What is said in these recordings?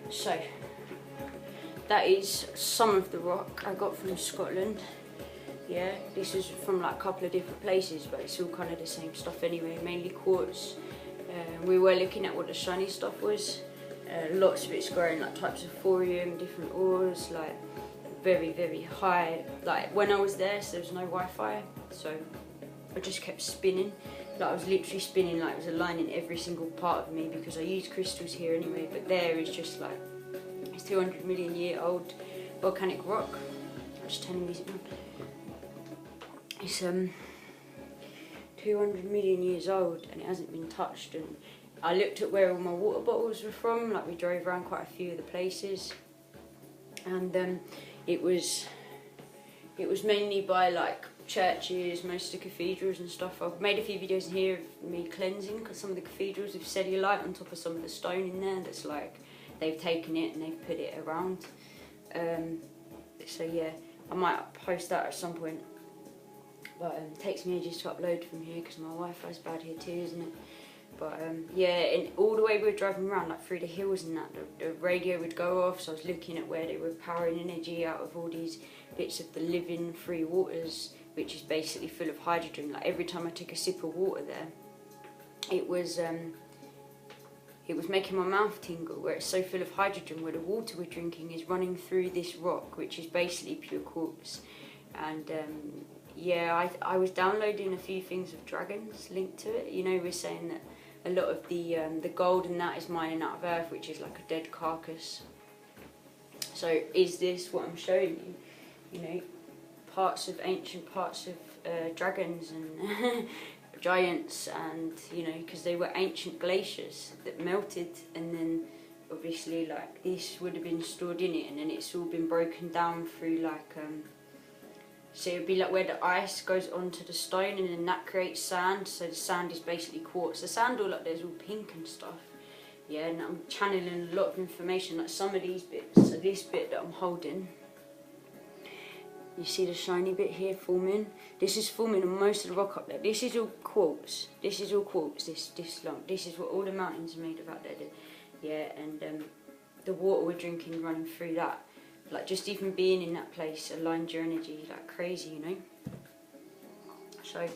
So that is some of the rock I got from Scotland. Yeah, this is from like a couple of different places, but it's all kind of the same stuff anyway, mainly quartz. We were looking at what the shiny stuff was. Lots of it's growing like types of thorium, different ores, like very, very high. Like when I was there, so there was no Wi-Fi, so I just kept spinning. Like I was literally spinning, like it was aligning every single part of me, because I use crystals here anyway, but there is just like, it's 200 million year old volcanic rock. I'm just turning music on. It's 200 million years old and it hasn't been touched. And I looked at where all my water bottles were from, like we drove around quite a few of the places, and it was mainly by like churches, most of the cathedrals and stuff. I've made a few videos in here of me cleansing, because some of the cathedrals have cellulite on top of some of the stone in there that's like, they've taken it and they've put it around. So yeah, I might post that at some point, but it takes me ages to upload from here because my Wi-Fi's bad here too, isn't it? But yeah, and all the way we were driving around, like through the hills and that, the radio would go off, so I was looking at where they were powering energy out of all these bits of the living free waters, which is basically full of hydrogen. Like every time I took a sip of water there, it was making my mouth tingle, where it's so full of hydrogen, where the water we're drinking is running through this rock, which is basically pure quartz. And yeah, I was downloading a few things of dragons linked to it. You know, we're saying that a lot of the gold in that is mining out of earth, which is like a dead carcass. So is this what I'm showing you? You know, parts of ancient parts of dragons and giants, and you know, because they were ancient glaciers that melted, and then obviously like this would have been stored in it, and then it's all been broken down through like so it would be like where the ice goes onto the stone, and then that creates sand. So the sand is basically quartz. The sand all up there is all pink and stuff. Yeah, and I'm channeling a lot of information, like some of these bits. So this bit that I'm holding, you see the shiny bit here forming? This is forming on most of the rock up there. This is all quartz. This is all quartz, this long. This is what all the mountains are made of out there. Yeah, and the water we're drinking running through that. Like just even being in that place aligned your energy like crazy, you know? So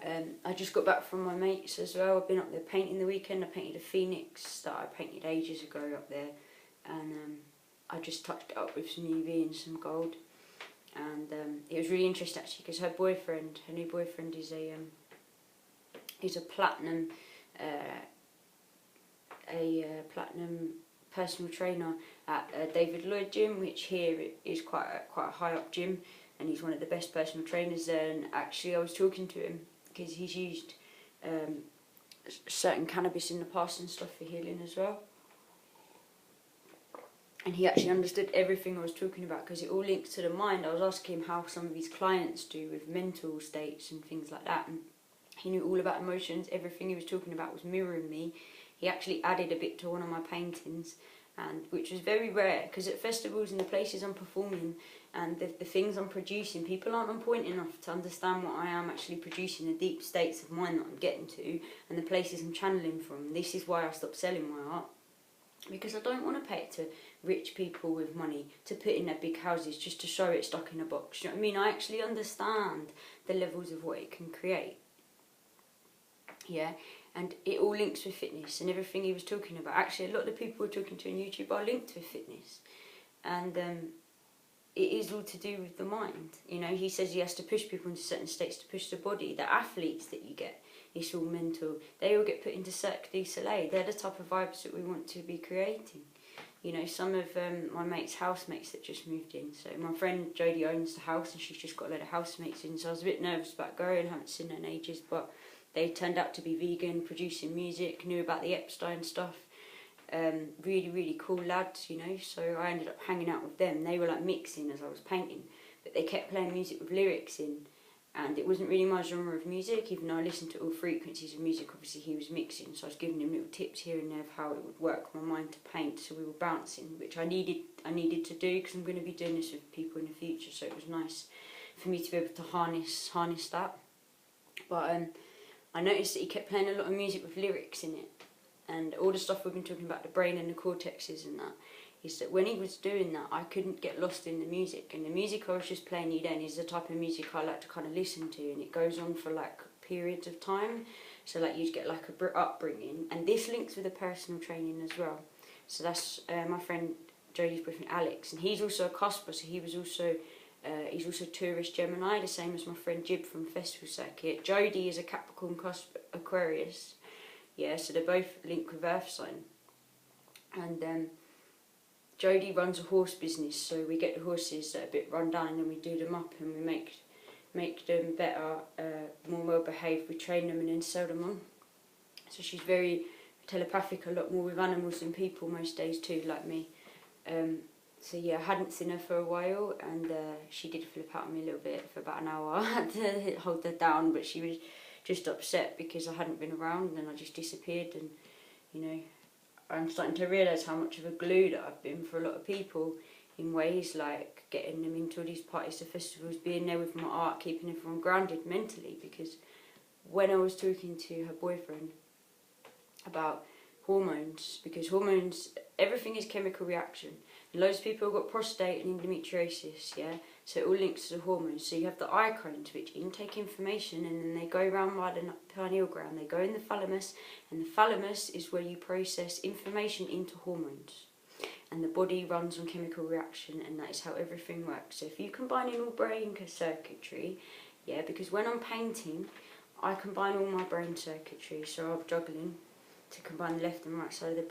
I just got back from my mates as well. I've been up there painting the weekend. I painted a phoenix that I painted ages ago up there, and I just touched it up with some UV and some gold. And it was really interesting actually, because her new boyfriend is a platinum platinum personal trainer at David Lloyd gym, which here is quite a high up gym, and he's one of the best personal trainers there. And actually I was talking to him because he's used certain cannabis in the past and stuff for healing as well. And he actually understood everything I was talking about, because it all links to the mind. I was asking him how some of his clients do with mental states and things like that, and he knew all about emotions. Everything he was talking about was mirroring me. He actually added a bit to one of my paintings, and which was very rare, because at festivals and the places I'm performing and the things I'm producing, people aren't on point enough to understand what I am actually producing, the deep states of mind that I'm getting to, and the places I'm channeling from. This is why I stopped selling my art, because I don't want to pay it to rich people with money to put in their big houses just to show it stuck in a box. You know what I mean? I actually understand the levels of what it can create. Yeah, and it all links with fitness and everything he was talking about. Actually, a lot of the people we're talking to on YouTube are linked with fitness, and it is all to do with the mind. You know, he says he has to push people into certain states to push the body. The athletes that you get, it's all mental. They all get put into Cirque du Soleil. They're the type of vibes that we want to be creating. You know, some of my mates' housemates that just moved in. So my friend Jodie owns the house, and she's just got a load of housemates in. So I was a bit nervous about going. Haven't seen her in ages, but they turned out to be vegan, producing music, knew about the Epstein stuff. Really, really cool lads, you know. So I ended up hanging out with them. They were like mixing as I was painting, but they kept playing music with lyrics in. And it wasn't really my genre of music, even though I listened to all frequencies of music. Obviously he was mixing, so I was giving him little tips here and there of how it would work my mind to paint. So we were bouncing, which I needed to do, because I'm going to be doing this with people in the future. So it was nice for me to be able to harness that. But I noticed that he kept playing a lot of music with lyrics in it, and all the stuff we've been talking about, the brain and the cortexes and that, is that when he was doing that, I couldn't get lost in the music. And the music I was just playing you then is the type of music I like to kind of listen to, and it goes on for like periods of time. So like you'd get like a upbringing, and this links with the personal training as well. So that's my friend Jodie's boyfriend Alex, and he's also a cusper, so he was also he's also tourist Gemini, the same as my friend Jib from Festival Circuit. Jodie is a Capricorn cusp Aquarius, yeah, so they're both linked with Earth sign. And Jodie runs a horse business, so we get the horses that are a bit run down, and then we do them up and we make them better, more well behaved. We train them and then sell them on. So she's very telepathic, a lot more with animals than people most days too, like me. So yeah, I hadn't seen her for a while, and she did flip out on me a little bit for about an hour. I had to hold her down, but she was just upset because I hadn't been around, and then I just disappeared. And you know, I'm starting to realise how much of a glue that I've been for a lot of people, in ways like getting them into all these parties, the festivals, being there with my art, keeping everyone grounded mentally. Because when I was talking to her boyfriend about hormones, because hormones, everything is chemical reaction. Loads of people have got prostate and endometriosis, yeah? So it all links to the hormones. So you have the eye cones, which intake information, and then they go around by the pineal gland. They go in the thalamus, and the thalamus is where you process information into hormones. And the body runs on chemical reaction, and that is how everything works. So if you combine in all brain circuitry, yeah, because when I'm painting, I combine all my brain circuitry, so I'm juggling to combine the left and right side of the